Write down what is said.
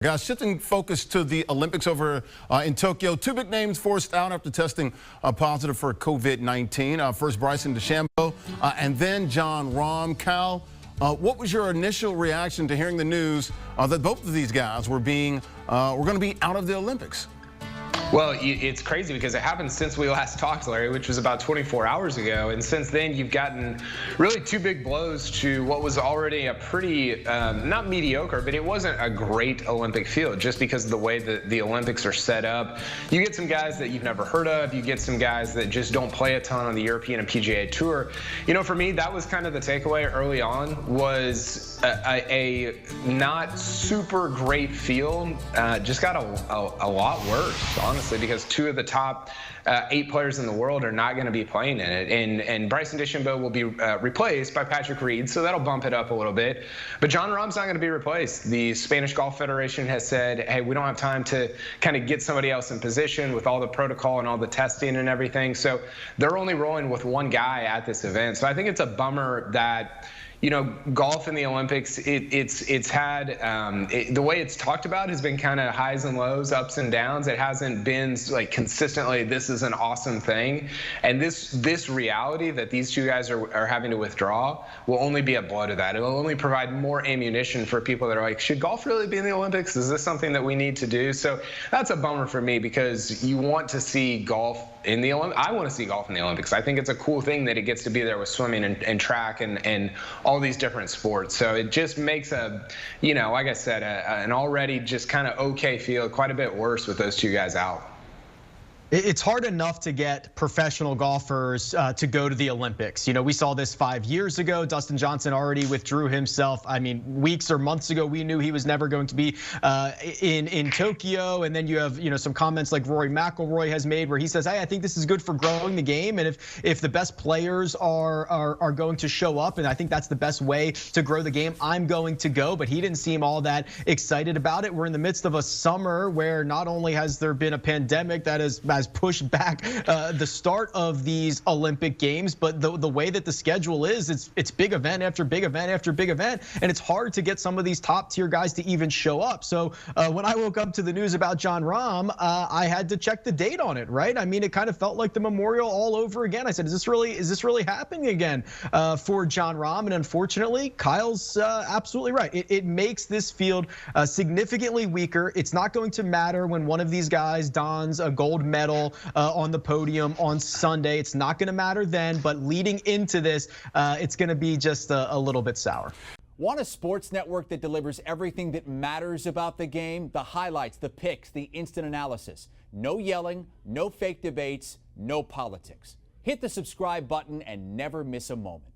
Guys, shifting focus to the Olympics over in Tokyo. Two big names forced out after testing positive for COVID-19. First, Bryson DeChambeau, and then Jon Rahm. Cal, what was your initial reaction to hearing the news that both of these guys were going to be out of the Olympics? Well, it's crazy because it happened since we last talked, Larry, which was about 24 hours ago. And since then, you've gotten really two big blows to what was already a pretty, not mediocre, but it wasn't a great Olympic field just because of the way that the Olympics are set up. You get some guys that you've never heard of. You get some guys that just don't play a ton on the European and PGA Tour. You know, for me, that was kind of the takeaway early on, was a not super great field. Just got a lot worse, honestly, because two of the top 8 players in the world are not going to be playing in it. And Bryson DeChambeau will be replaced by Patrick Reed, so that'll bump it up a little bit. But Jon Rahm's not going to be replaced. The Spanish Golf Federation has said, hey, we don't have time to kind of get somebody else in position with all the protocol and all the testing and everything. So they're only rolling with one guy at this event. So I think it's a bummer that, you know, golf in the Olympics, it's had, the way it's talked about has been kind of highs and lows, ups and downs. It hasn't been like consistently, this is an awesome thing. And this reality that these two guys are having to withdraw will only be a blow to that. It will only provide more ammunition for people that are like, should golf really be in the Olympics? Is this something that we need to do? So that's a bummer for me, because you want to see golf in the Olympics. I want to see golf in the Olympics. I think it's a cool thing that it gets to be there with swimming and track and all these different sports. So it just makes you know, like I said, an already just kind of okay field quite a bit worse with those two guys out. It's hard enough to get professional golfers to go to the Olympics. You know, we saw this 5 years ago. Dustin Johnson already withdrew himself. I mean, weeks or months ago, we knew he was never going to be in Tokyo. And then you have, you know, some comments like Rory McIlroy has made where he says, hey, I think this is good for growing the game. And if the best players are going to show up, and I think that's the best way to grow the game, I'm going to go. But he didn't seem all that excited about it. We're in the midst of a summer where not only has there been a pandemic that has pushed back the start of these Olympic Games, but the way that the schedule is, it's big event after big event after big event, and it's hard to get some of these top tier guys to even show up. So when I woke up to the news about Jon Rahm, I had to check the date on it, right? I mean, it kind of felt like the memorial all over again. I said, is this really happening again for Jon Rahm? And unfortunately, Kyle's absolutely right. It makes this field significantly weaker. It's not going to matter when one of these guys dons a gold medal on the podium on Sunday. It's not going to matter then, but leading into this, it's going to be just a little bit sour. Want a sports network that delivers everything that matters about the game? The highlights, the picks, the instant analysis. No yelling, no fake debates, no politics. Hit the subscribe button and never miss a moment.